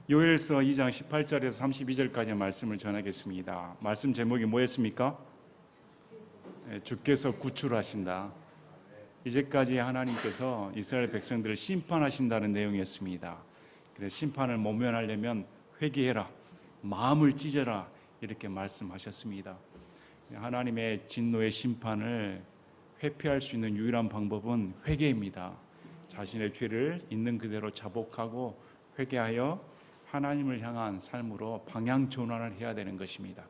요엘서 2장 18절에서 32절까지 말씀을 전하겠습니다. 말씀 제목이 뭐였습니까? 주께서 구출하신다. 이제까지 하나님께서 이스라엘 백성들을 심판하신다는 내용이었습니다. 그래서 심판을 모면하려면 회개해라, 마음을 찢어라, 이렇게 말씀하셨습니다. 하나님의 진노의 심판을 회피할 수 있는 유일한 방법은 회개입니다. 자신의 죄를 있는 그대로 자복하고 회개하여 하나님을 향한 삶으로 방향 전환을 해야 되는 것입니다.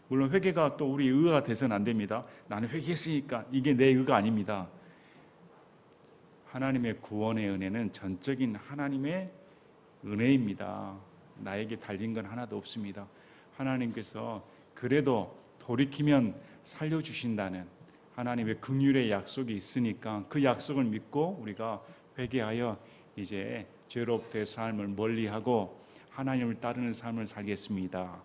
물론 회개가 또 우리 의가 돼서는 안 됩니다. 나는 회개했으니까 이게 내 의가 아닙니다. 하나님의 구원의 은혜는 전적인 하나님의 은혜입니다. 나에게 달린 건 하나도 없습니다. 하나님께서 그래도 돌이키면 살려주신다는 하나님의 긍휼의 약속이 있으니까 그 약속을 믿고 우리가 회개하여 이제 죄로부터의 삶을 멀리하고 하나님을 따르는 삶을 살겠습니다.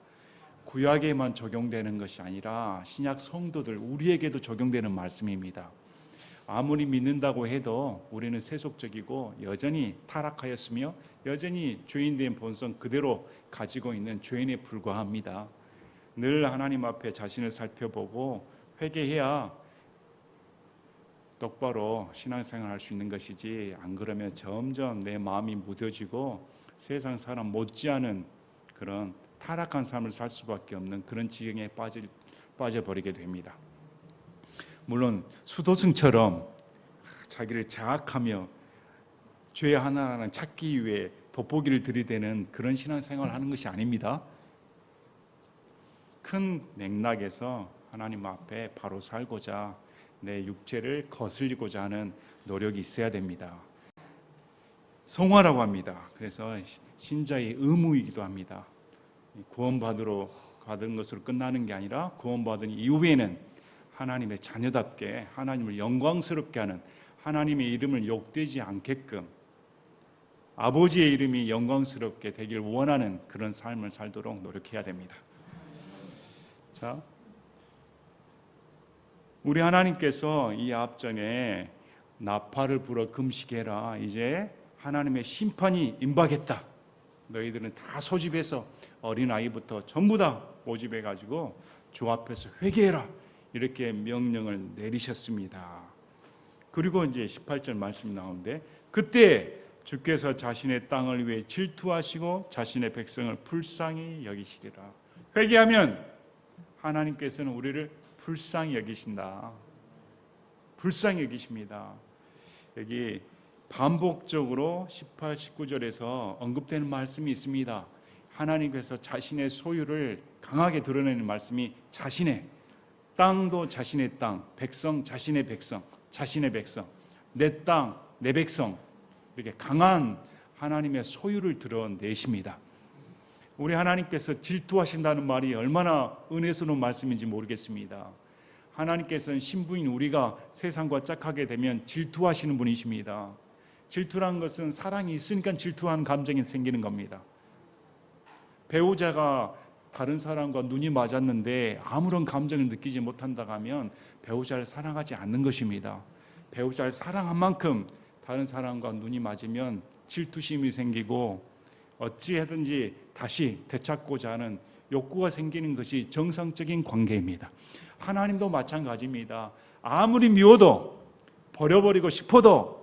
구약에만 적용되는 것이 아니라 신약 성도들 우리에게도 적용되는 말씀입니다. 아무리 믿는다고 해도 우리는 세속적이고 여전히 타락하였으며 여전히 죄인된 본성 그대로 가지고 있는 죄인에 불과합니다. 늘 하나님 앞에 자신을 살펴보고 회개해야 똑바로 신앙생활을 할 수 있는 것이지, 안 그러면 점점 내 마음이 무뎌지고 세상 사람 못지않은 그런 타락한 삶을 살 수밖에 없는 그런 지경에 빠져버리게 됩니다. 물론 수도승처럼 자기를 자학하며 죄 하나하나 찾기 위해 돋보기를 들이대는 그런 신앙생활을 하는 것이 아닙니다. 큰 맥락에서 하나님 앞에 바로 살고자 내 육체를 거슬리고자 하는 노력이 있어야 됩니다. 성화라고 합니다. 그래서 신자의 의무이기도 합니다. 구원받으러 받은 것으로 끝나는 게 아니라 구원받은 이후에는 하나님의 자녀답게 하나님을 영광스럽게 하는, 하나님의 이름을 욕되지 않게끔 아버지의 이름이 영광스럽게 되길 원하는 그런 삶을 살도록 노력해야 됩니다. 자, 우리 하나님께서 이 앞전에 나팔을 불어 금식해라, 이제 하나님의 심판이 임박했다, 너희들은 다 소집해서 어린아이부터 전부 다 모집해가지고 주 앞에서 회개해라, 이렇게 명령을 내리셨습니다. 그리고 이제 18절 말씀이 나오는데, 그때 주께서 자신의 땅을 위해 질투하시고 자신의 백성을 불쌍히 여기시리라. 회개하면 하나님께서는 우리를 불쌍히 여기신다. 불쌍히 여기십니다. 여기 반복적으로 18, 19절에서 언급되는 말씀이 있습니다. 하나님께서 자신의 소유를 강하게 드러내는 말씀이, 자신의 땅도 자신의 땅, 백성 자신의 백성, 자신의 백성, 내 땅, 내 백성, 이렇게 강한 하나님의 소유를 드러내십니다. 우리 하나님께서 질투하신다는 말이 얼마나 은혜스러운 말씀인지 모르겠습니다. 하나님께서는 신부인 우리가 세상과 짝하게 되면 질투하시는 분이십니다. 질투라는 것은 사랑이 있으니까 질투하는 감정이 생기는 겁니다. 배우자가 다른 사람과 눈이 맞았는데 아무런 감정을 느끼지 못한다고 하면 배우자를 사랑하지 않는 것입니다. 배우자를 사랑한 만큼 다른 사람과 눈이 맞으면 질투심이 생기고 어찌하든지 다시 되찾고자 하는 욕구가 생기는 것이 정상적인 관계입니다. 하나님도 마찬가지입니다. 아무리 미워도 버려버리고 싶어도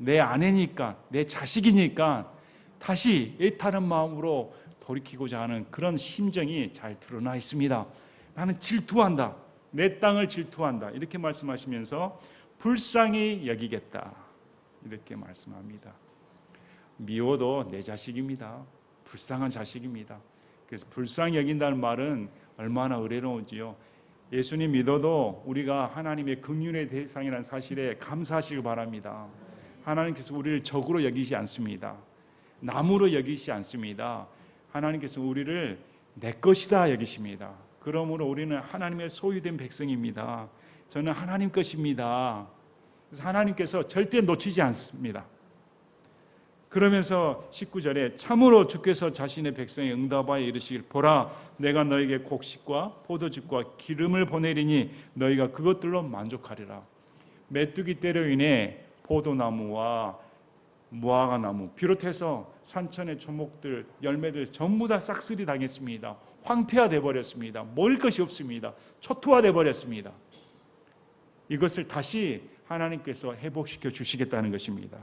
내 아내니까, 내 자식이니까 다시 애타는 마음으로 돌이키고자 하는 그런 심정이 잘 드러나 있습니다. 나는 질투한다, 내 땅을 질투한다, 이렇게 말씀하시면서 불쌍히 여기겠다, 이렇게 말씀합니다. 미워도 내 자식입니다. 불쌍한 자식입니다. 그래서 불쌍히 여긴다는 말은 얼마나 의뢰로운지요. 예수님 믿어도 우리가 하나님의 긍휼의 대상이라는 사실에 감사하시길 바랍니다. 하나님께서 우리를 적으로 여기지 않습니다. 남으로 여기지 않습니다. 하나님께서 우리를 내 것이다 여기십니다. 그러므로 우리는 하나님의 소유된 백성입니다. 저는 하나님 것입니다. 그래서 하나님께서 절대 놓치지 않습니다. 그러면서 19절에 참으로 주께서 자신의 백성에 응답하여 이르시길, 보라 내가 너에게 곡식과 포도즙과 기름을 보내리니 너희가 그것들로 만족하리라. 메뚜기 떼로 인해 포도나무와 무화과 나무 비롯해서 산천의 초목들, 열매들 전부 다 싹쓸이 당했습니다. 황폐화돼 버렸습니다. 먹을 것이 없습니다. 초토화돼 버렸습니다. 이것을 다시 하나님께서 회복시켜 주시겠다는 것입니다.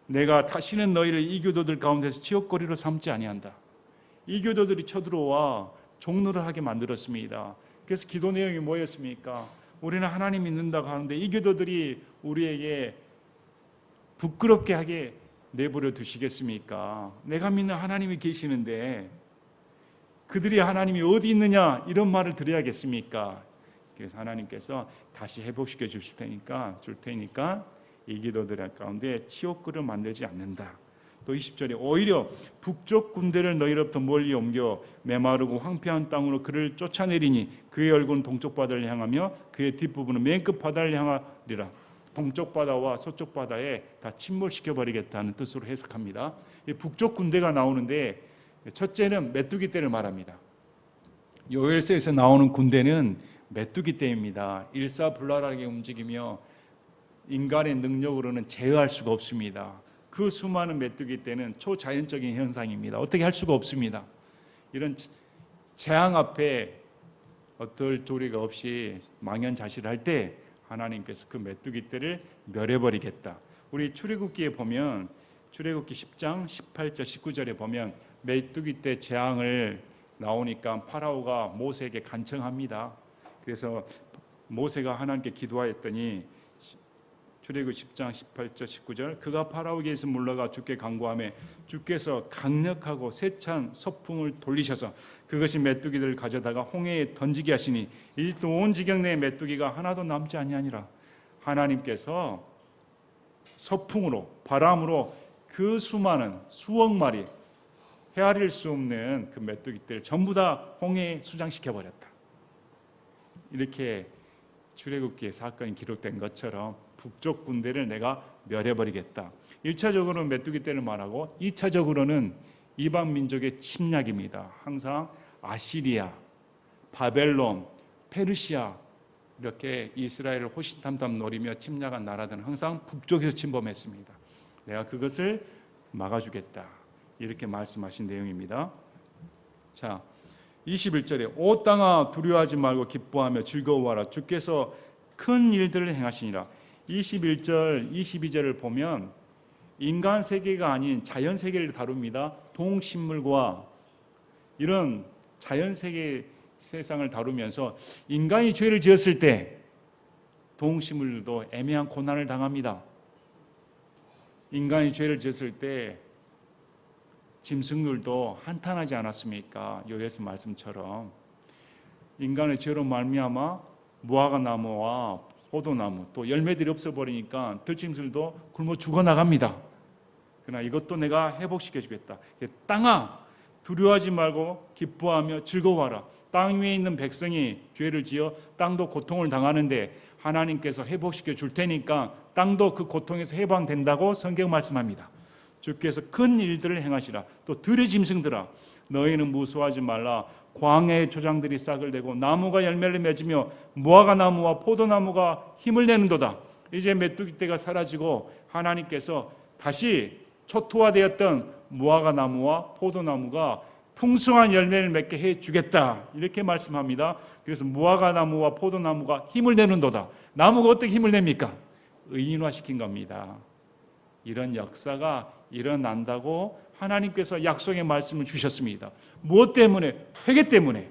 내가 다시는 너희를 이교도들 가운데서 치욕거리로 삼지 아니한다. 이교도들이 쳐들어와 종로를 하게 만들었습니다. 그래서 기도 내용이 뭐였습니까? 우리는 하나님 믿는다고 하는데 이교도들이 우리에게 부끄럽게 하게 내버려 두시겠습니까? 내가 믿는 하나님이 계시는데 그들이 하나님이 어디 있느냐 이런 말을 드려야겠습니까? 그래서 하나님께서 다시 회복시켜 줄 테니까 이 기도들 가운데 치욕글을 만들지 않는다. 또 20절에 오히려 북쪽 군대를 너희로부터 멀리 옮겨 메마르고 황폐한 땅으로 그를 쫓아내리니 그의 얼굴은 동쪽 바다를 향하며 그의 뒷부분은 맨 끝 바다를 향하리라. 동쪽 바다와 서쪽 바다에 다 침몰시켜 버리겠다는 뜻으로 해석합니다. 이 북쪽 군대가 나오는데 첫째는 메뚜기 떼를 말합니다. 요엘서에서 나오는 군대는 메뚜기 떼입니다. 일사불란하게 움직이며 인간의 능력으로는 제어할 수가 없습니다. 그 수많은 메뚜기 떼는 초자연적인 현상입니다. 어떻게 할 수가 없습니다. 이런 재앙 앞에 어떨 조리가 없이 망연자실할 때 하나님께서 그 메뚜기 떼를 멸해버리겠다. 우리 출애굽기에 보면 출애굽기 10장 18절 19절에 보면 메뚜기 떼 재앙을 나오니까 파라오가 모세에게 간청합니다. 그래서 모세가 하나님께 기도하였더니 출애굽 10장 18절 19절 그가 파라오에게서 물러가 주께 간구하며 주께서 강력하고 세찬 서풍을 돌리셔서 그것이 메뚜기들을 가져다가 홍해에 던지게 하시니 이집트 온 지경 내에 메뚜기가 하나도 남지 아니하니라. 하나님께서 서풍으로 바람으로 그 수많은 수억 마리 헤아릴 수 없는 그 메뚜기들을 전부 다 홍해에 수장시켜 버렸다. 이렇게 출애굽기에 사건이 기록된 것처럼 북쪽 군대를 내가 멸해버리겠다. 1차적으로는 메뚜기 떼를 말하고 2차적으로는 이방 민족의 침략입니다. 항상 아시리아, 바벨론, 페르시아 이렇게 이스라엘을 호시탐탐 노리며 침략한 나라들은 항상 북쪽에서 침범했습니다. 내가 그것을 막아주겠다. 이렇게 말씀하신 내용입니다. 자, 21절에 오 땅아 두려워하지 말고 기뻐하며 즐거워하라. 주께서 큰 일들을 행하시니라. 21절, 22절을 보면 인간 세계가 아닌 자연 세계를 다룹니다. 동식물과 이런 자연 세계 세상을 다루면서 인간이 죄를 지었을 때 동식물도 애매한 고난을 당합니다. 인간이 죄를 지었을 때 짐승들도 한탄하지 않았습니까? 요엘서 말씀처럼 인간의 죄로 말미암아 무화과 나무와 포도나무 또 열매들이 없어버리니까 들짐승들도 굶어 죽어나갑니다. 그러나 이것도 내가 회복시켜주겠다. 땅아 두려워하지 말고 기뻐하며 즐거워하라. 땅 위에 있는 백성이 죄를 지어 땅도 고통을 당하는데 하나님께서 회복시켜 줄 테니까 땅도 그 고통에서 해방된다고 성경 말씀합니다. 주께서 큰 일들을 행하시라. 또 들의 짐승들아 너희는 무수하지 말라. 광야의 초장들이 싹을 내고 나무가 열매를 맺으며 무화과 나무와 포도나무가 힘을 내는도다. 이제 메뚜기 떼가 사라지고 하나님께서 다시 초토화되었던 무화과 나무와 포도나무가 풍성한 열매를 맺게 해주겠다. 이렇게 말씀합니다. 그래서 무화과 나무와 포도나무가 힘을 내는도다. 나무가 어떻게 힘을 냅니까? 의인화시킨 겁니다. 이런 역사가 일어난다고 하나님께서 약속의 말씀을 주셨습니다. 무엇 때문에? 회개 때문에.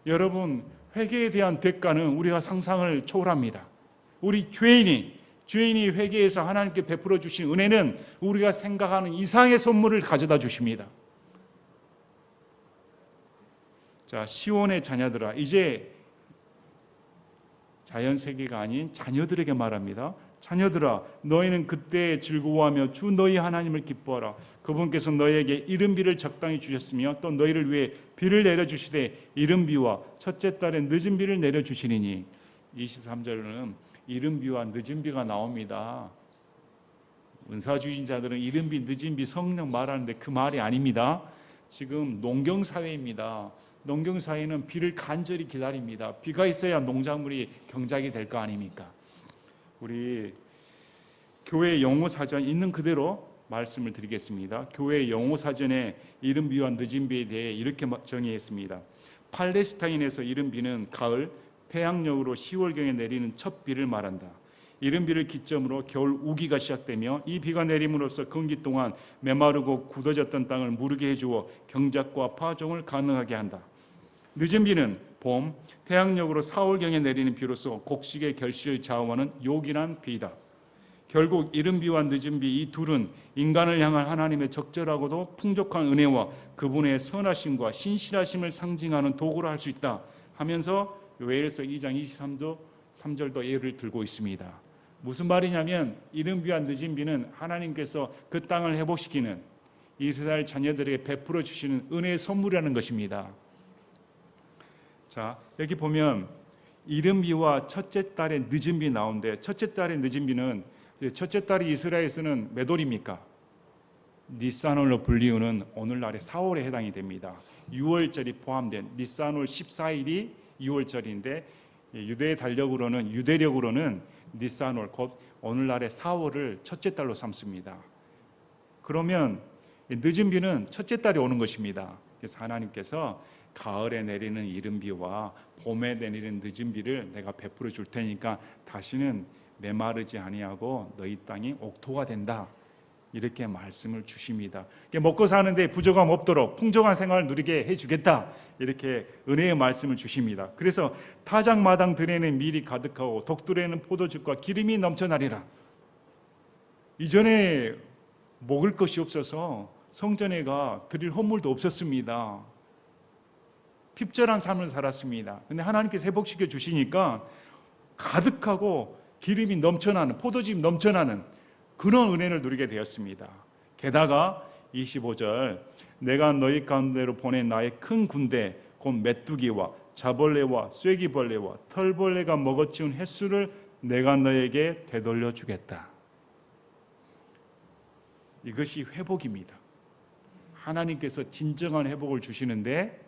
여러분, 회개에 대한 대가는 우리가 상상을 초월합니다. 우리 죄인이 회개해서 하나님께 베풀어 주신 은혜는 우리가 생각하는 이상의 선물을 가져다 주십니다. 자, 시온의 자녀들아 이제 자연 세계가 아닌 자녀들에게 말합니다. 자녀들아 너희는 그때 즐거워하며 주 너희 하나님을 기뻐하라. 그분께서 너희에게 이른 비를 적당히 주셨으며 또 너희를 위해 비를 내려주시되 이른 비와 첫째 달에 늦은 비를 내려주시리니. 23절에는 이른 비와 늦은 비가 나옵니다. 은사주의자들은 이른 비 늦은 비 성령 말하는데 그 말이 아닙니다. 지금 농경사회입니다. 농경사회는 비를 간절히 기다립니다. 비가 있어야 농작물이 경작이 될 거 아닙니까? 우리 교회 영어사전 있는 그대로 말씀을 드리겠습니다. 교회 영어사전에 이른 비와 늦은 비에 대해 이렇게 정의했습니다. 팔레스타인에서 이른 비는 가을, 태양력으로 10월경에 내리는 첫 비를 말한다. 이른 비를 기점으로 겨울 우기가 시작되며 이 비가 내림으로써 건기 동안 메마르고 굳어졌던 땅을 무르게 해주어 경작과 파종을 가능하게 한다. 늦은 비는 봄, 태양력으로 4월경에 내리는 비로소 곡식의 결실을 좌우하는 요긴한 비이다. 결국 이른 비와 늦은 비 이 둘은 인간을 향한 하나님의 적절하고도 풍족한 은혜와 그분의 선하심과 신실하심을 상징하는 도구라 할 수 있다 하면서 요엘서 2장 23절도 예를 들고 있습니다. 무슨 말이냐면 이른 비와 늦은 비는 하나님께서 그 땅을 회복시키는 이스라엘 자녀들에게 베풀어 주시는 은혜의 선물이라는 것입니다. 자, 여기 보면 이른 비와 첫째 달의 늦은 비 나오는데, 첫째 달의 늦은 비는, 첫째 달이 이스라엘에서는 몇 월입니까? 니산월로 불리우는 오늘날의 4월에 해당이 됩니다. 6월절이 포함된 니산월 14일이 6월절인데 유대의 달력으로는, 유대력으로는 니산월, 곧 오늘날의 4월을 첫째 달로 삼습니다. 그러면 늦은 비는 첫째 달에 오는 것입니다. 그래서 하나님께서 가을에 내리는 이른 비와 봄에 내리는 늦은 비를 내가 베풀어 줄 테니까 다시는 메마르지 아니하고 너희 땅이 옥토가 된다, 이렇게 말씀을 주십니다. 먹고 사는데 부족함 없도록 풍족한 생활을 누리게 해주겠다, 이렇게 은혜의 말씀을 주십니다. 그래서 타작마당 들에는 밀이 가득하고 독들에는 포도즙과 기름이 넘쳐나리라. 이전에 먹을 것이 없어서 성전에가 드릴 헌물도 없었습니다. 핍절한 삶을 살았습니다. 근데 하나님께서 회복시켜 주시니까 가득하고 기름이 넘쳐나는, 포도즙이 넘쳐나는 그런 은혜를 누리게 되었습니다. 게다가 25절, 내가 너희 가운데로 보낸 나의 큰 군대 곧 메뚜기와 자벌레와 쐐기벌레와 털벌레가 먹어치운 횟수를 내가 너에게 되돌려 주겠다. 이것이 회복입니다. 하나님께서 진정한 회복을 주시는데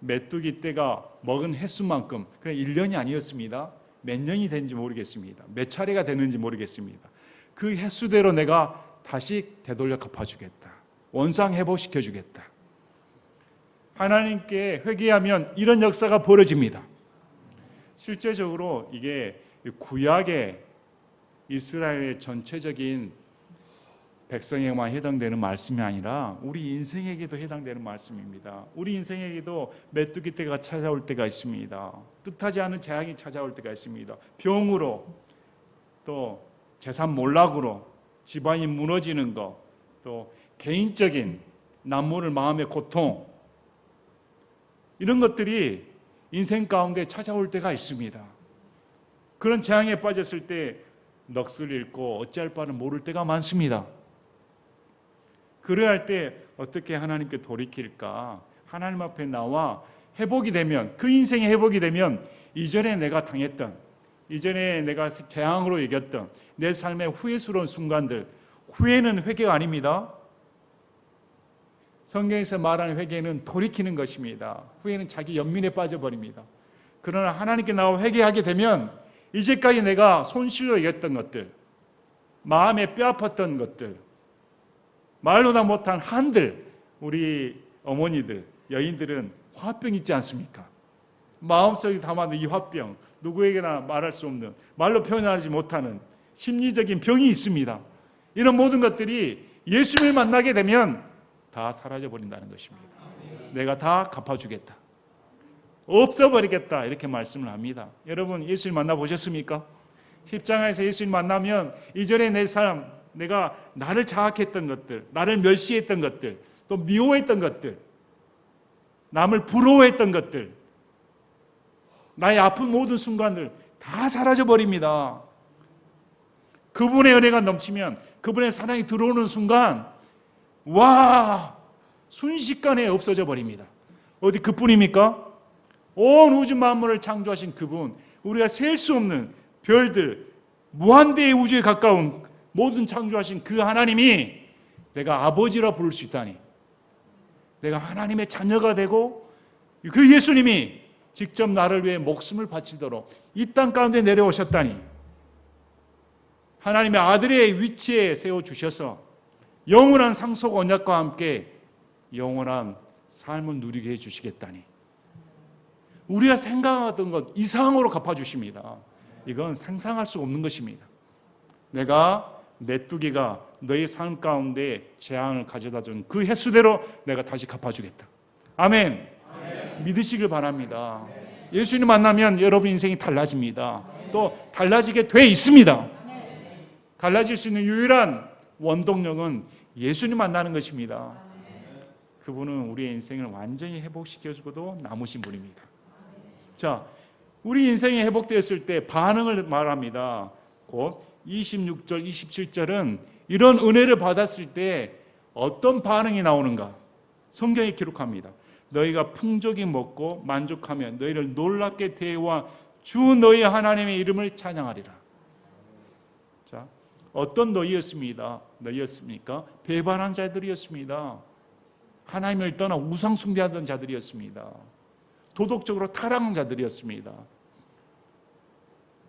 메뚜기 떼가 먹은 횟수만큼, 그냥 1년이 아니었습니다. 몇 년이 된지 모르겠습니다. 몇 차례가 되는지 모르겠습니다. 그 횟수대로 내가 다시 되돌려 갚아주겠다. 원상 회복시켜주겠다. 하나님께 회개하면 이런 역사가 벌어집니다. 실제적으로 이게 구약의 이스라엘의 전체적인 백성에게만 해당되는 말씀이 아니라 우리 인생에게도 해당되는 말씀입니다. 우리 인생에게도 메뚜기 때가 찾아올 때가 있습니다. 뜻하지 않은 재앙이 찾아올 때가 있습니다. 병으로, 또 재산 몰락으로 집안이 무너지는 것, 또 개인적인 남모를 마음의 고통, 이런 것들이 인생 가운데 찾아올 때가 있습니다. 그런 재앙에 빠졌을 때 넋을 잃고 어찌할 바를 모를 때가 많습니다. 그래야 할 때 어떻게 하나님께 돌이킬까? 하나님 앞에 나와 회복이 되면, 그 인생이 회복이 되면 이전에 내가 당했던, 이전에 내가 재앙으로 이겼던 내 삶의 후회스러운 순간들, 후회는 회개가 아닙니다. 성경에서 말하는 회개는 돌이키는 것입니다. 후회는 자기 연민에 빠져버립니다. 그러나 하나님께 나와 회개하게 되면 이제까지 내가 손실로 이겼던 것들, 마음에 뼈아팠던 것들, 말로 다 못한 한들, 우리 어머니들, 여인들은 화병 있지 않습니까? 마음속에 담아둔 이 화병, 누구에게나 말할 수 없는, 말로 표현하지 못하는 심리적인 병이 있습니다. 이런 모든 것들이 예수님을 만나게 되면 다 사라져버린다는 것입니다. 내가 다 갚아주겠다, 없어버리겠다, 이렇게 말씀을 합니다. 여러분, 예수님 만나보셨습니까? 십자가에서 예수님 만나면 이전에 내 삶, 내가 나를 자학했던 것들, 나를 멸시했던 것들, 또 미워했던 것들, 남을 부러워했던 것들, 나의 아픈 모든 순간들 다 사라져버립니다. 그분의 은혜가 넘치면, 그분의 사랑이 들어오는 순간, 와, 순식간에 없어져 버립니다. 어디 그뿐입니까? 온 우주 만물을 창조하신 그분, 우리가 셀 수 없는 별들, 무한대의 우주에 가까운 모든 창조하신 그 하나님이 내가 아버지라 부를 수 있다니, 내가 하나님의 자녀가 되고 그 예수님이 직접 나를 위해 목숨을 바치도록 이 땅 가운데 내려오셨다니, 하나님의 아들의 위치에 세워주셔서 영원한 상속 언약과 함께 영원한 삶을 누리게 해주시겠다니, 우리가 생각하던 것 이상으로 갚아주십니다. 이건 상상할 수 없는 것입니다. 내가 메뚜기가 너희 삶 가운데 재앙을 가져다 준 그 횟수대로 내가 다시 갚아주겠다. 아멘. 믿으시길 바랍니다. 예수님 만나면 여러분 인생이 달라집니다. 또 달라지게 돼 있습니다. 달라질 수 있는 유일한 원동력은 예수님 만나는 것입니다. 그분은 우리의 인생을 완전히 회복시켜주고도 남으신 분입니다. 자, 우리 인생이 회복되었을 때 반응을 말합니다. 곧 26절, 27절은 이런 은혜를 받았을 때 어떤 반응이 나오는가? 성경이 기록합니다. 너희가 풍족히 먹고 만족하며 너희를 놀랍게 대우한 주 너희 하나님의 이름을 찬양하리라. 자, 어떤 너희였습니까? 배반한 자들이었습니다. 하나님을 떠나 우상 숭배하던 자들이었습니다. 도덕적으로 타락한 자들이었습니다.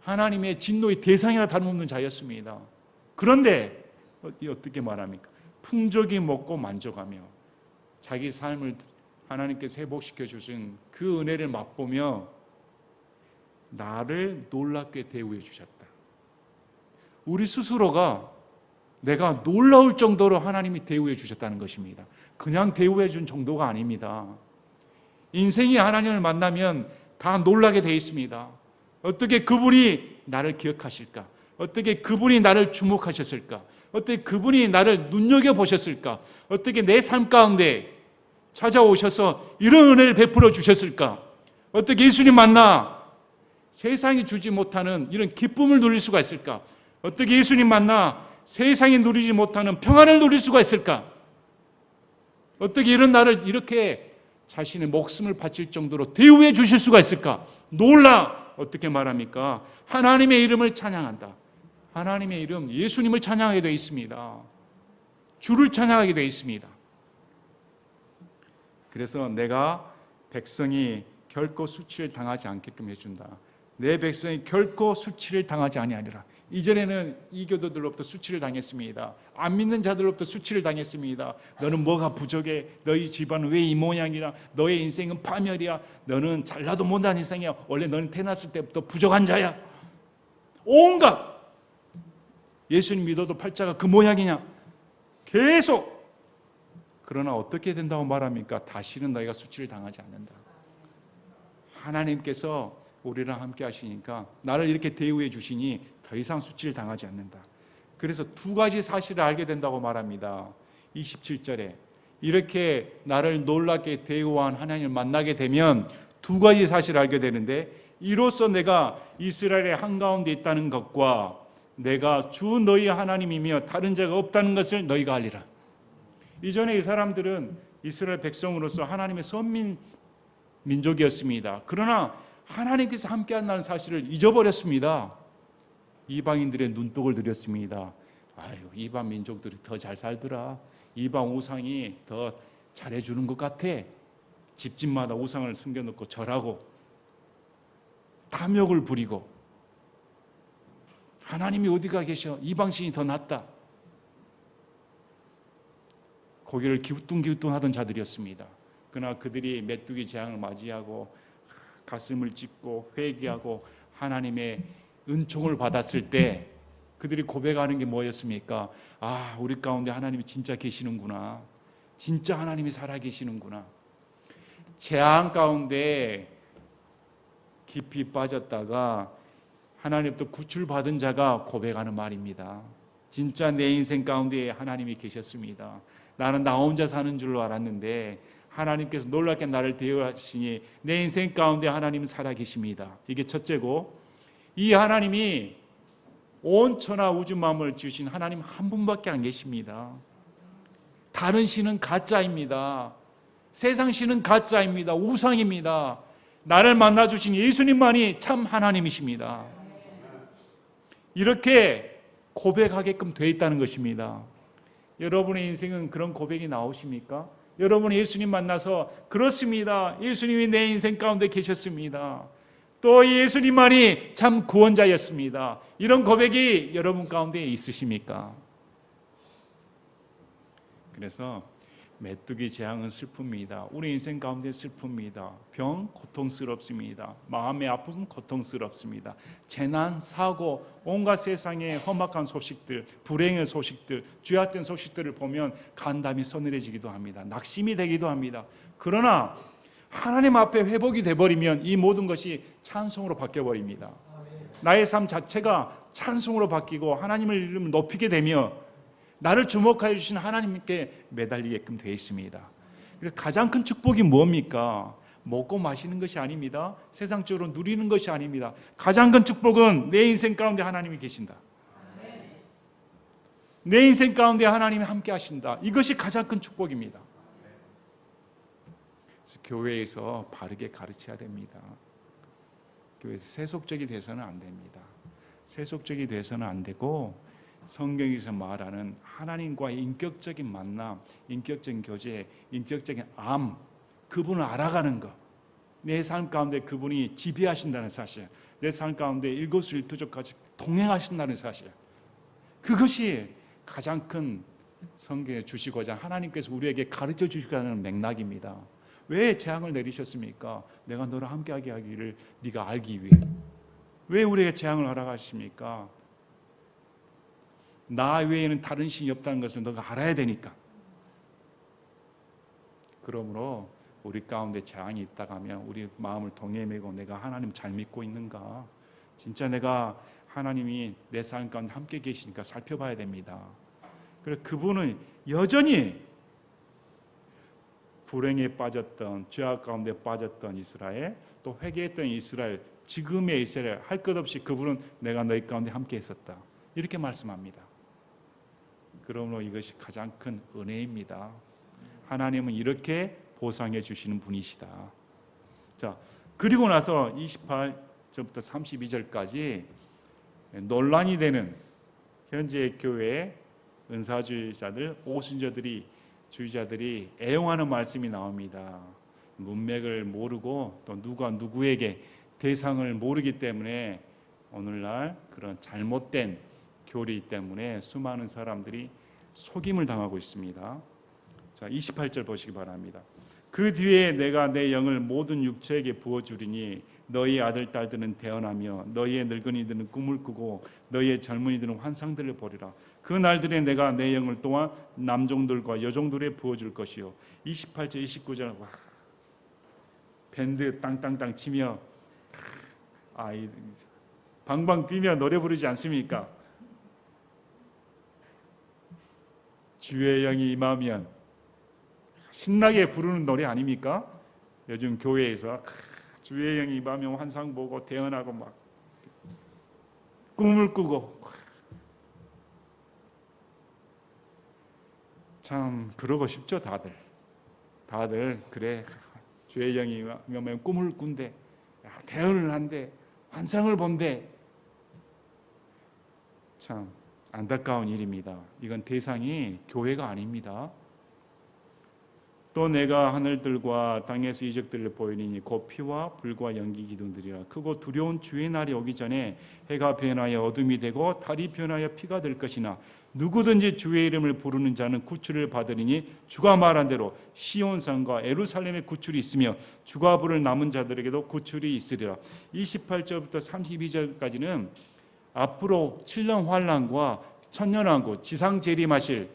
하나님의 진노의 대상이나 다름없는 자였습니다. 그런데 어떻게 말합니까? 풍족히 먹고 만족하며 자기 삶을 하나님께서 회복시켜 주신 그 은혜를 맛보며 나를 놀랍게 대우해 주셨다. 우리 스스로가 내가 놀라울 정도로 하나님이 대우해 주셨다는 것입니다. 그냥 대우해 준 정도가 아닙니다. 인생이 하나님을 만나면 다 놀라게 되어 있습니다. 어떻게 그분이 나를 기억하실까? 어떻게 그분이 나를 주목하셨을까? 어떻게 그분이 나를 눈여겨보셨을까? 어떻게 내 삶 가운데 찾아오셔서 이런 은혜를 베풀어 주셨을까? 어떻게 예수님 만나 세상이 주지 못하는 이런 기쁨을 누릴 수가 있을까? 어떻게 예수님 만나 세상이 누리지 못하는 평안을 누릴 수가 있을까? 어떻게 이런 나를 이렇게 자신의 목숨을 바칠 정도로 대우해 주실 수가 있을까? 놀라! 어떻게 말합니까? 하나님의 이름을 찬양한다. 하나님의 이름, 예수님을 찬양하게 되어 있습니다. 주를 찬양하게 되어 있습니다. 그래서 내가 백성이 결코 수치를 당하지 않게끔 해준다. 내 백성이 결코 수치를 당하지 아니하리라. 이전에는 이교도들로부터 수치를 당했습니다. 안 믿는 자들로부터 수치를 당했습니다. 너는 뭐가 부족해? 너희 집안은 왜 이 모양이야? 너의 인생은 파멸이야. 너는 잘나도 못한 인생이야. 원래 너는 태어났을 때부터 부족한 자야. 온갖 예수님 믿어도 팔자가 그 모양이냐? 계속. 그러나 어떻게 된다고 말합니까? 다시는 너희가 수치를 당하지 않는다. 하나님께서 우리랑 함께 하시니까 나를 이렇게 대우해 주시니 더 이상 수치를 당하지 않는다. 그래서 두 가지 사실을 알게 된다고 말합니다. 27절에 이렇게 나를 놀랍게 대우한 하나님을 만나게 되면 두 가지 사실을 알게 되는데, 이로써 내가 이스라엘의 한가운데 있다는 것과 내가 주 너희 하나님이며 다른 자가 없다는 것을 너희가 알리라. 이전에 이 사람들은 이스라엘 백성으로서 하나님의 선민 민족이었습니다. 그러나 하나님께서 함께한다는 사실을 잊어버렸습니다. 이방인들의 눈독을 들였습니다. 아유, 이방 민족들이 더 잘 살더라. 이방 우상이 더 잘해주는 것 같아. 집집마다 우상을 숨겨놓고 절하고 탐욕을 부리고, 하나님이 어디가 계셔? 이방신이 더 낫다. 고개를 기우뚱기우뚱하던 자들이었습니다. 그러나 그들이 메뚜기 재앙을 맞이하고 가슴을 찢고 회개하고 하나님의 은총을 받았을 때 그들이 고백하는 게 뭐였습니까? 아, 우리 가운데 하나님이 진짜 계시는구나. 진짜 하나님이 살아계시는구나. 재앙 가운데 깊이 빠졌다가 하나님부터 구출받은 자가 고백하는 말입니다. 진짜 내 인생 가운데 하나님이 계셨습니다. 나는 나 혼자 사는 줄로 알았는데 하나님께서 놀랍게 나를 대우하시니 내 인생 가운데 하나님은 살아계십니다. 이게 첫째고, 이 하나님이 온 천하 우주 만물을 지으신 하나님 한 분밖에 안 계십니다. 다른 신은 가짜입니다. 세상 신은 가짜입니다. 우상입니다. 나를 만나주신 예수님만이 참 하나님이십니다. 이렇게 고백하게끔 되어 있다는 것입니다. 여러분의 인생은 그런 고백이 나오십니까? 여러분이 예수님 만나서 그렇습니다. 예수님이 내 인생 가운데 계셨습니다. 또 예수님만이 참 구원자였습니다. 이런 고백이 여러분 가운데 있으십니까? 그래서 메뚜기 재앙은 슬픕니다. 우리 인생 가운데 슬픕니다. 병 고통스럽습니다. 마음의 아픔 고통스럽습니다. 재난, 사고, 온갖 세상의 험악한 소식들, 불행의 소식들, 죄악된 소식들을 보면 간담이 서늘해지기도 합니다. 낙심이 되기도 합니다. 그러나 하나님 앞에 회복이 돼버리면 이 모든 것이 찬송으로 바뀌어버립니다. 나의 삶 자체가 찬송으로 바뀌고 하나님을 이름을 높이게 되며 나를 주목하여 주신 하나님께 매달리게끔 되어 있습니다. 가장 큰 축복이 뭡니까? 먹고 마시는 것이 아닙니다. 세상적으로 누리는 것이 아닙니다. 가장 큰 축복은 내 인생 가운데 하나님이 계신다. 내 인생 가운데 하나님이 함께 하신다. 이것이 가장 큰 축복입니다. 그래서 교회에서 바르게 가르쳐야 됩니다. 교회에서 세속적이 돼서는 안 됩니다. 세속적이 돼서는 안 되고 성경에서 말하는 하나님과의 인격적인 만남, 인격적인 교제, 인격적인 암, 그분을 알아가는 것, 내 삶 가운데 그분이 지배하신다는 사실, 내 삶 가운데 일거수일투족같이 동행하신다는 사실, 그것이 가장 큰 성경에 주시고자 하나님께서 우리에게 가르쳐 주시라는 맥락입니다. 왜 재앙을 내리셨습니까? 내가 너를 함께하게 하기를 네가 알기 위해. 왜 우리에게 재앙을 허락하십니까? 나 외에는 다른 신이 없다는 것을 너가 알아야 되니까. 그러므로 우리 가운데 재앙이 있다가 하면 우리 마음을 동해매고 내가 하나님 잘 믿고 있는가? 진짜 내가 하나님이 내 삶 가운데 함께 계시니까 살펴봐야 됩니다. 그래서 그분은 여전히 불행에 빠졌던, 죄악 가운데 빠졌던 이스라엘, 또 회개했던 이스라엘, 지금의 이스라엘 할 것 없이 그분은 내가 너희 가운데 함께 있었다. 이렇게 말씀합니다. 그러므로 이것이 가장 큰 은혜입니다. 하나님은 이렇게 보상해 주시는 분이시다. 자, 그리고 나서 28절부터 32절까지 논란이 되는 현재 교회의 은사주의자들, 오순절주의자들이 애용하는 말씀이 나옵니다. 문맥을 모르고 또 누가 누구에게 대상을 모르기 때문에 오늘날 그런 잘못된 교리 때문에 수많은 사람들이 속임을 당하고 있습니다. 자, 28절 보시기 바랍니다. 그 뒤에 내가 내 영을 모든 육체에게 부어주리니 너희 아들 딸들은 태어나며 너희의 늙은이들은 꿈을 꾸고 너희의 젊은이들은 환상들을 보리라. 그 날들에 내가 내 영을 또한 남종들과 여종들에 부어줄 것이요. 28절 29절 와, 밴드 땅땅땅 치며 방방 뛰며 노래 부르지 않습니까? 주의 영이 임하면 신나게 부르는 노래 아닙니까? 요즘 교회에서 주의 영이 임하면 환상 보고 태어나고 막 꿈을 꾸고 참 그러고 싶죠. 다들 그래 주의 영이 임하면 꿈을 꾼대, 대언을 한대, 환상을 본대. 참 안타까운 일입니다. 이건 대상이 교회가 아닙니다. 또 내가 하늘들과 땅에서 이적들을 보이리니 곧 피와 불과 연기 기둥들이라. 크고 두려운 주의 날이 오기 전에 해가 변하여 어둠이 되고 달이 변하여 피가 될 것이나 누구든지 주의 이름을 부르는 자는 구출을 받으리니 주가 말한 대로 시온산과 예루살렘에 구출이 있으며 주가 부를 남은 자들에게도 구출이 있으리라. 28절부터 32절까지는 앞으로 7년 환난과 천년왕국 지상 재림하실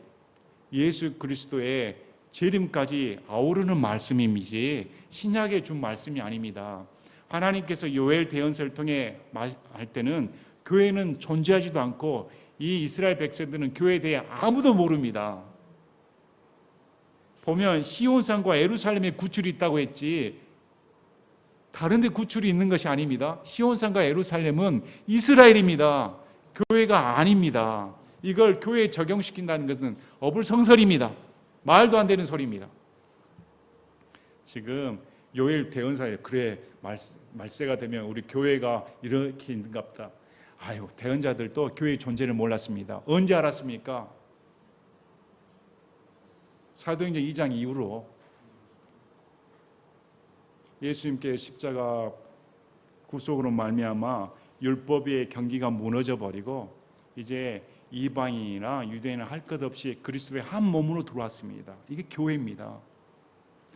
예수 그리스도의 재림까지 아우르는 말씀이지 신약에 준 말씀이 아닙니다. 하나님께서 요엘 대언서를 통해 할 때는 교회는 존재하지도 않고 이 이스라엘 백성들은 교회에 대해 아무도 모릅니다. 보면 시온산과 예루살렘에 구출이 있다고 했지 다른 데 구출이 있는 것이 아닙니다. 시온산과 예루살렘은 이스라엘입니다. 교회가 아닙니다. 이걸 교회에 적용시킨다는 것은 어불성설입니다. 말도 안 되는 소리입니다. 지금 요엘 대언사에 그래 말세가 되면 우리 교회가 이렇게 있는가 보다. 아유, 대언자들도 교회의 존재를 몰랐습니다. 언제 알았습니까? 사도행전 2장 이후로 예수님께 십자가 구속으로 말미암아 율법의 경기가 무너져 버리고 이제 이방인이나 유대인은 할 것 없이 그리스도의 한 몸으로 들어왔습니다. 이게 교회입니다.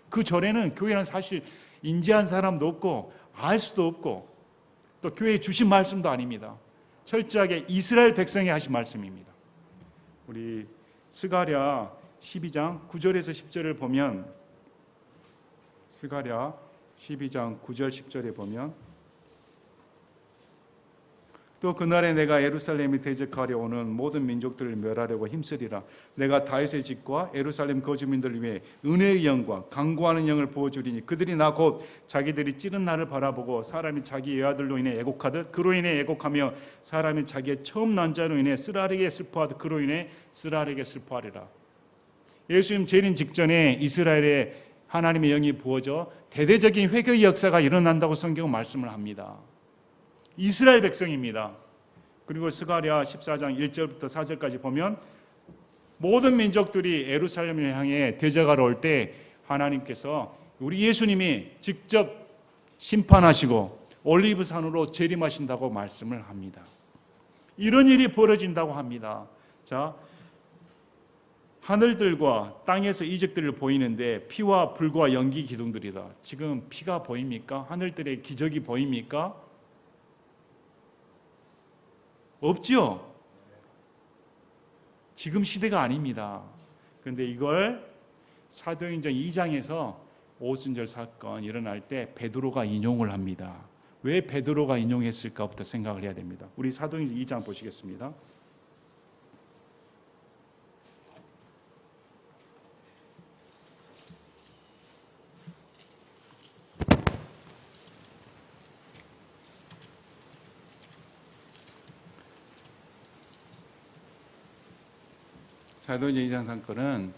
그 전에는 교회는 사실 인지한 사람도 없고 알 수도 없고 또 교회에 주신 말씀도 아닙니다. 철저하게 이스라엘 백성이 하신 말씀입니다. 우리 스가랴 12장 9절에서 10절을 보면, 스가랴 12장 9절 10절에 보면, 또 그날에 내가 예루살렘이 대적하려 오는 모든 민족들을 멸하려고 힘쓰리라. 내가 다윗의 집과 예루살렘 거주민들을 위해 은혜의 영과 강구하는 영을 부어주리니 그들이 나 곧 자기들이 찌른 나를 바라보고 사람이 자기 여아들로 인해 애곡하듯 그로 인해 애곡하며 사람이 자기의 처음 난 자로 인해 쓰라리게 슬퍼하듯 그로 인해 쓰라리게 슬퍼하리라. 예수님 재림 직전에 이스라엘에 하나님의 영이 부어져 대대적인 회개의 역사가 일어난다고 성경은 말씀을 합니다. 이스라엘 백성입니다. 그리고 스가랴 14장 1절부터 4절까지 보면 모든 민족들이 예루살렘을 향해 대적하러 올 때 하나님께서 우리 예수님이 직접 심판하시고 올리브산으로 재림하신다고 말씀을 합니다. 이런 일이 벌어진다고 합니다. 자, 하늘들과 땅에서 이적들을 보이는데 피와 불과 연기 기둥들이다. 지금 피가 보입니까? 하늘들의 기적이 보입니까? 없지요. 지금 시대가 아닙니다. 그런데 이걸 사도행전 2장에서 오순절 사건 일어날 때 베드로가 인용을 합니다. 왜 베드로가 인용했을까부터 생각을 해야 됩니다. 우리 사도행전 2장 보시겠습니다. 사도행전 2장 사건은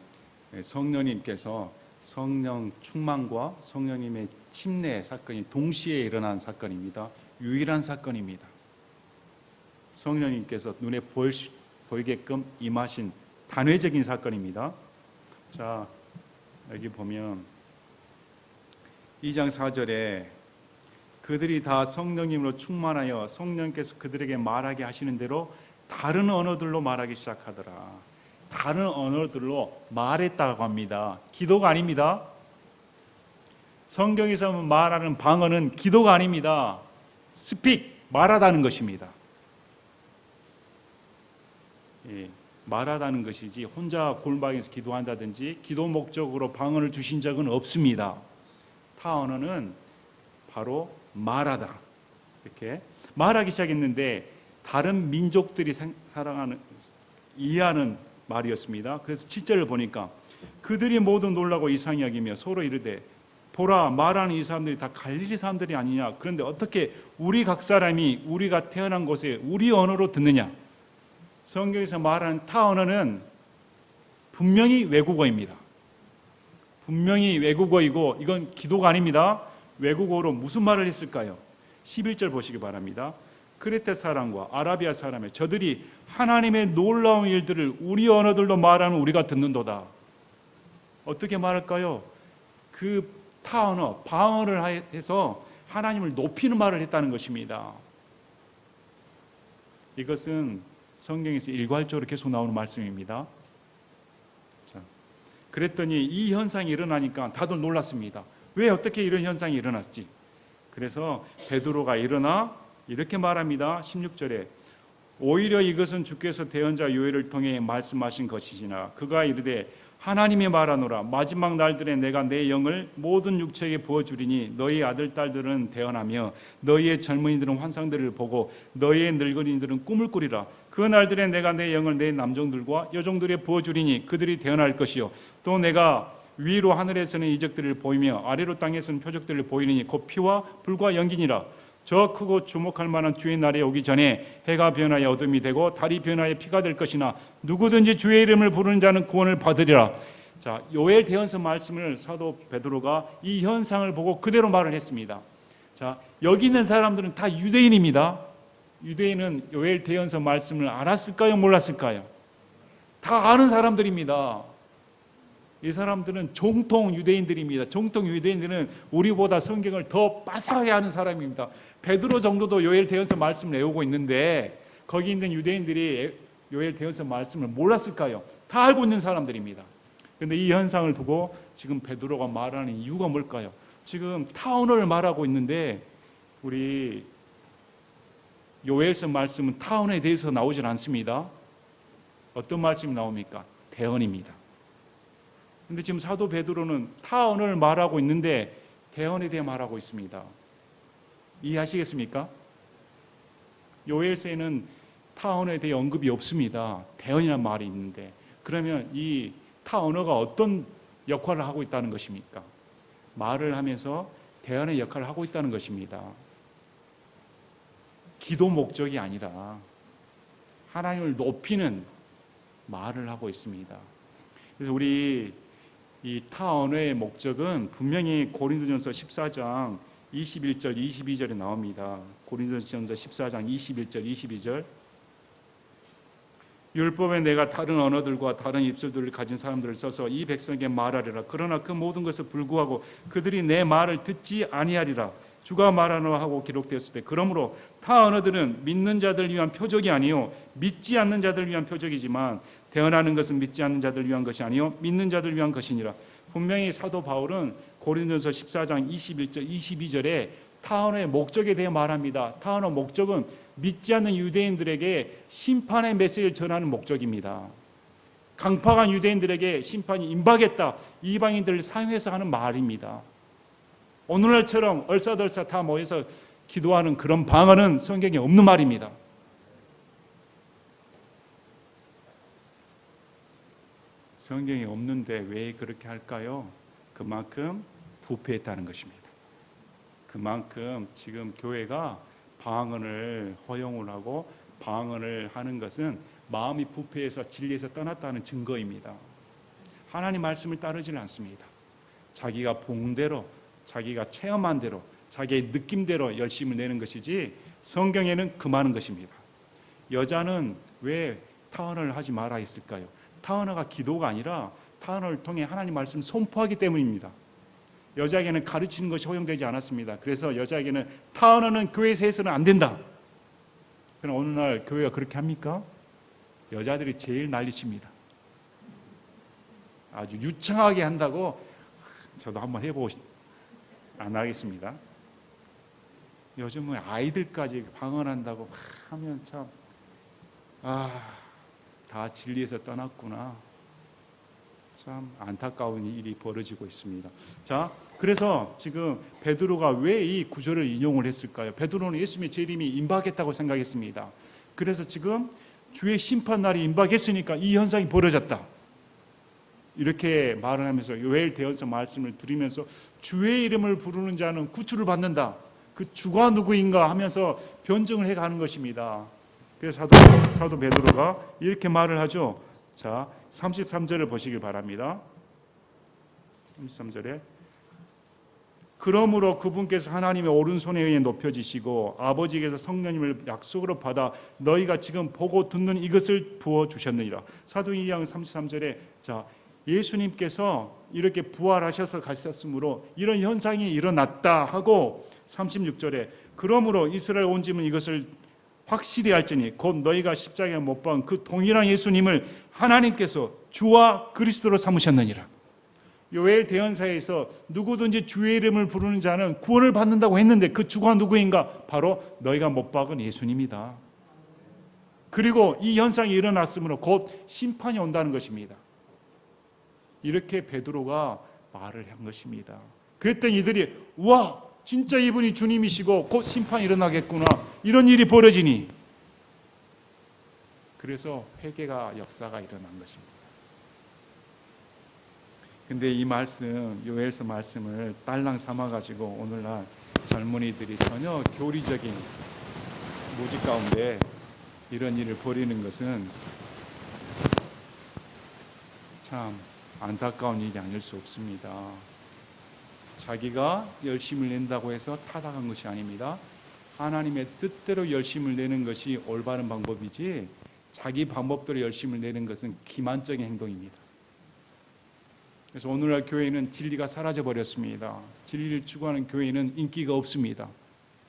성령님께서 성령 충만과 성령님의 침례 사건이 동시에 일어난 사건입니다. 유일한 사건입니다. 성령님께서 눈에 보이게끔 임하신 단회적인 사건입니다. 자, 여기 보면 2장 4절에 그들이 다 성령님으로 충만하여 성령께서 그들에게 말하게 하시는 대로 다른 언어들로 말하기 시작하더라. 다른 언어들로 말했다고 합니다. 기도가 아닙니다. 성경에서 말하는 방언은 기도가 아닙니다. 스픽, 말하다는 것입니다. 예, 말하다는 것이지 혼자 골방에서 기도한다든지 기도 목적으로 방언을 주신 적은 없습니다. 타 언어는 바로 말하다. 이렇게 말하기 시작했는데 다른 민족들이 사랑하는, 이해하는 말이었습니다. 그래서 7절을 보니까 그들이 모두 놀라고 이상히 여기며 서로 이르되 보라, 말하는 이 사람들이 다 갈릴리 사람들이 아니냐. 그런데 어떻게 우리 각 사람이 우리가 태어난 곳에 우리 언어로 듣느냐. 성경에서 말하는 타 언어는 분명히 외국어입니다. 분명히 외국어이고 이건 기도가 아닙니다. 외국어로 무슨 말을 했을까요? 11절 보시기 바랍니다. 크레테 사람과 아라비아 사람의 저들이 하나님의 놀라운 일들을 우리 언어들로 말하는 우리가 듣는도다. 어떻게 말할까요? 그 타 언어, 방언을 해서 하나님을 높이는 말을 했다는 것입니다. 이것은 성경에서 일괄적으로 계속 나오는 말씀입니다. 자, 그랬더니 이 현상이 일어나니까 다들 놀랐습니다. 왜 어떻게 이런 현상이 일어났지? 그래서 베드로가 일어나 이렇게 말합니다. 16절에 오히려 이것은 주께서 대언자 요엘을 통해 말씀하신 것이지나 그가 이르되 하나님이 말하노라 마지막 날들에 내가 내 영을 모든 육체에게 부어주리니 너희 아들 딸들은 대언하며 너희의 젊은이들은 환상들을 보고 너희의 늙은이들은 꿈을 꾸리라. 그 날들에 내가 내 영을 내 남종들과 여종들에 부어주리니 그들이 대언할 것이요 또 내가 위로 하늘에서는 이적들을 보이며 아래로 땅에서는 표적들을 보이니 곧 피와 불과 연기니라. 저 크고 주목할 만한 주의 날이 오기 전에 해가 변하여 어둠이 되고 달이 변하여 피가 될 것이나 누구든지 주의 이름을 부르는 자는 구원을 받으리라. 자, 요엘 대언서 말씀을 사도 베드로가 이 현상을 보고 그대로 말을 했습니다. 자, 여기 있는 사람들은 다 유대인입니다. 유대인은 요엘 대언서 말씀을 알았을까요? 몰랐을까요? 다 아는 사람들입니다. 이 사람들은 정통 유대인들입니다. 정통 유대인들은 우리보다 성경을 더 빠삭하게 하는 사람입니다. 베드로 정도도 요엘 대언서 말씀을 외우고 있는데 거기 있는 유대인들이 요엘 대언서 말씀을 몰랐을까요? 다 알고 있는 사람들입니다. 그런데 이 현상을 보고 지금 베드로가 말하는 이유가 뭘까요? 지금 타언어를 말하고 있는데 우리 요엘서 말씀은 타언에 대해서 나오질 않습니다. 어떤 말씀이 나옵니까? 대언입니다. 그런데 지금 사도 베드로는 타언을 말하고 있는데 대언에 대해 말하고 있습니다. 이해하시겠습니까? 요엘서에는 타언에 대해 언급이 없습니다. 대언이라는 말이 있는데 그러면 이 타언어가 어떤 역할을 하고 있다는 것입니까? 말을 하면서 대언의 역할을 하고 있다는 것입니다. 기도 목적이 아니라 하나님을 높이는 말을 하고 있습니다. 그래서 우리 이 타언어의 목적은 분명히 고린도전서 14장 21절 22절에 나옵니다. 고린도전서 14장 21절 22절 율법에 내가 다른 언어들과 다른 입술들을 가진 사람들을 써서 이 백성에게 말하리라. 그러나 그 모든 것을 불구하고 그들이 내 말을 듣지 아니하리라. 주가 말하노 하고 기록되었을 때 그러므로 타 언어들은 믿는 자들 위한 표적이 아니요 믿지 않는 자들 위한 표적이지만 대언하는 것은 믿지 않는 자들 위한 것이 아니요 믿는 자들 위한 것이니라. 분명히 사도 바울은 고린도전서 14장 21절 22절에 타 언어의 목적에 대해 말합니다. 타 언어 목적은 믿지 않는 유대인들에게 심판의 메시지를 전하는 목적입니다. 강팍한 유대인들에게 심판이 임박했다. 이방인들을 사용해서 하는 말입니다. 오늘날처럼 얼싸덜싸 다 모여서 기도하는 그런 방언은 성경에 없는 말입니다. 성경에 없는데 왜 그렇게 할까요? 그만큼 부패했다는 것입니다. 그만큼 지금 교회가 방언을 허용을 하고 방언을 하는 것은 마음이 부패해서 진리에서 떠났다는 증거입니다. 하나님 말씀을 따르지는 않습니다. 자기가 봉대로 자기가 체험한 대로 자기의 느낌대로 열심을 내는 것이지 성경에는 금하는 것입니다. 여자는 왜 타언을 하지 말아 했을까요? 타언어가 기도가 아니라 타언을 통해 하나님 말씀을 선포하기 때문입니다. 여자에게는 가르치는 것이 허용되지 않았습니다. 그래서 여자에게는 타언어는 교회에서 해서는 안 된다. 그럼 어느 날 교회가 그렇게 합니까? 여자들이 제일 난리칩니다. 아주 유창하게 한다고 저도 한번 해보고 안 하겠습니다. 요즘은 아이들까지 방언한다고 하면 참 다 진리에서 떠났구나. 참 안타까운 일이 벌어지고 있습니다. 자, 그래서 지금 베드로가 왜 이 구절을 인용을 했을까요? 베드로는 예수님의 재림이 임박했다고 생각했습니다. 그래서 지금 주의 심판 날이 임박했으니까 이 현상이 벌어졌다. 이렇게 말을 하면서 요엘 대언서 말씀을 들으면서 주의 이름을 부르는 자는 구출을 받는다. 그 주가 누구인가 하면서 변증을 해가는 것입니다. 그래서 사도 베드로가 이렇게 말을 하죠. 자, 33절을 보시길 바랍니다. 33절에 그러므로 그분께서 하나님의 오른손에 의해 높여지시고 아버지께서 성령님을 약속으로 받아 너희가 지금 보고 듣는 이것을 부어주셨느니라. 사도행전 33절에 자, 예수님께서 이렇게 부활하셔서 가셨으므로 이런 현상이 일어났다 하고 36절에 그러므로 이스라엘 온 집은 이것을 확실히 알지니 곧 너희가 십자가에 못 박은 그 동일한 예수님을 하나님께서 주와 그리스도로 삼으셨느니라. 요엘 대언서에서 누구든지 주의 이름을 부르는 자는 구원을 받는다고 했는데 그 주가 누구인가? 바로 너희가 못 박은 예수님이다. 그리고 이 현상이 일어났으므로 곧 심판이 온다는 것입니다. 이렇게 베드로가 말을 한 것입니다. 그랬더니 이들이 와 진짜 이분이 주님이시고 곧 심판이 일어나겠구나. 이런 일이 벌어지니 그래서 회개가 역사가 일어난 것입니다. 근데 이 말씀 요엘서 말씀을 딸랑 삼아가지고 오늘날 젊은이들이 전혀 교리적인 모집 가운데 이런 일을 벌이는 것은 참 안타까운 일이 아닐 수 없습니다. 자기가 열심을 낸다고 해서 타락한 것이 아닙니다. 하나님의 뜻대로 열심을 내는 것이 올바른 방법이지 자기 방법대로 열심을 내는 것은 기만적인 행동입니다. 그래서 오늘날 교회는 진리가 사라져 버렸습니다. 진리를 추구하는 교회는 인기가 없습니다.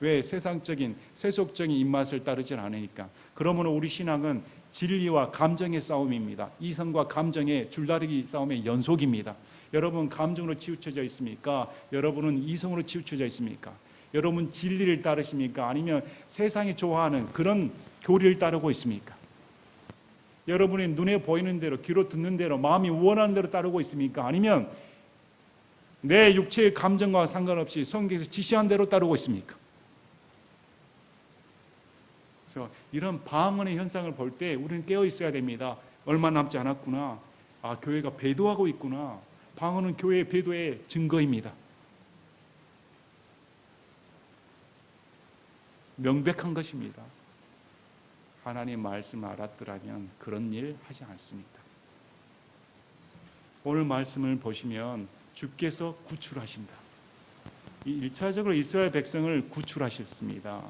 왜? 세상적인 세속적인 입맛을 따르지 않으니까. 그러므로 우리 신앙은 진리와 감정의 싸움입니다. 이성과 감정의 줄다리기 싸움의 연속입니다. 여러분 감정으로 치우쳐져 있습니까? 여러분은 이성으로 치우쳐져 있습니까? 여러분 진리를 따르십니까? 아니면 세상이 좋아하는 그런 교리를 따르고 있습니까? 여러분이 눈에 보이는 대로, 귀로 듣는 대로, 마음이 원하는 대로 따르고 있습니까? 아니면 내 육체의 감정과 상관없이 성경에서 지시한 대로 따르고 있습니까? 그래서 이런 방언의 현상을 볼 때 우리는 깨어 있어야 됩니다. 얼마 남지 않았구나. 아, 교회가 배도하고 있구나. 방언은 교회의 배도의 증거입니다. 명백한 것입니다. 하나님 말씀을 알았더라면 그런 일 하지 않습니다. 오늘 말씀을 보시면 주께서 구출하신다. 이 1차적으로 이스라엘 백성을 구출하셨습니다.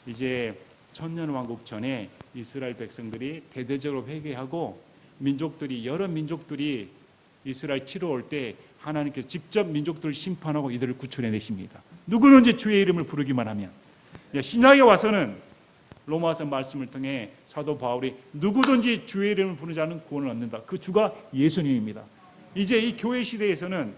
이제 천년왕국 전에 이스라엘 백성들이 대대적으로 회개하고 여러 민족들이 이스라엘 치러 올 때 하나님께서 직접 민족들을 심판하고 이들을 구출해내십니다. 누구든지 주의 이름을 부르기만 하면. 신약에 와서는 로마서 말씀을 통해 사도 바울이 누구든지 주의 이름을 부르는 자는 구원을 얻는다. 그 주가 예수님입니다. 이제 이 교회 시대에서는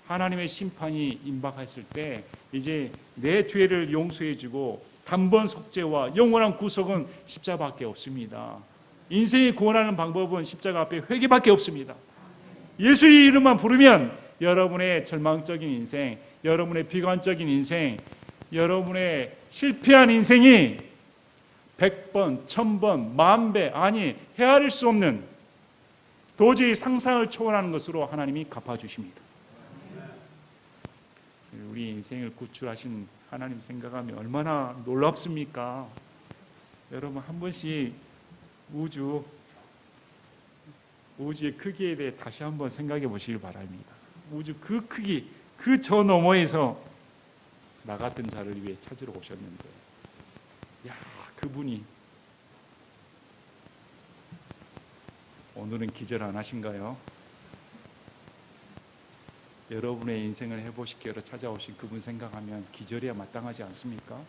하나님의 심판이 임박했을 때 이제 내 죄를 용서해주고 단번 속죄와 영원한 구속은 십자가밖에 없습니다. 인생이 구원하는 방법은 십자가 앞에 회개밖에 없습니다. 예수의 이름만 부르면 여러분의 절망적인 인생, 여러분의 비관적인 인생, 여러분의 실패한 인생이 100번, 1000번, 10,000배, 아니 헤아릴 수 없는 도저히 상상을 초월하는 것으로 하나님이 갚아주십니다. 우리 인생을 구출하신 하나님 생각하면 얼마나 놀랍습니까? 여러분 한 번씩 우주의 크기에 대해 다시 한번 생각해 보시길 바랍니다. 우주 그 크기, 그 저 너머에서 나 같은 자를 위해 찾으러 오셨는데, 야, 그분이 오늘은 기절 안 하신가요? 여러분의 인생을 회복시키러 찾아오신 그분 생각하면 기절해야 마땅하지 않습니까?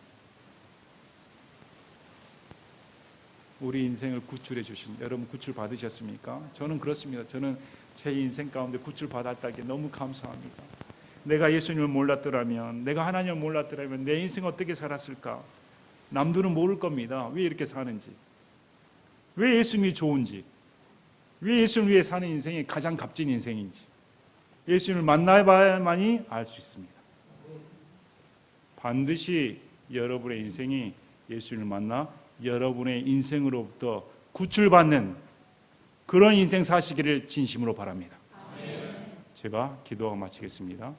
우리 인생을 구출해 주신 여러분 구출 받으셨습니까? 저는 그렇습니다. 저는 제 인생 가운데 구출 받았다기에 너무 감사합니다. 내가 예수님을 몰랐더라면, 내가 하나님을 몰랐더라면 내 인생 어떻게 살았을까? 남들은 모를 겁니다. 왜 이렇게 사는지, 왜 예수님이 좋은지, 왜 예수님을 위해 사는 인생이 가장 값진 인생인지 예수님을 만나봐야만이 알 수 있습니다. 반드시 여러분의 인생이 예수님을 만나 여러분의 인생으로부터 구출받는 그런 인생 사시기를 진심으로 바랍니다. 제가 기도하고 마치겠습니다.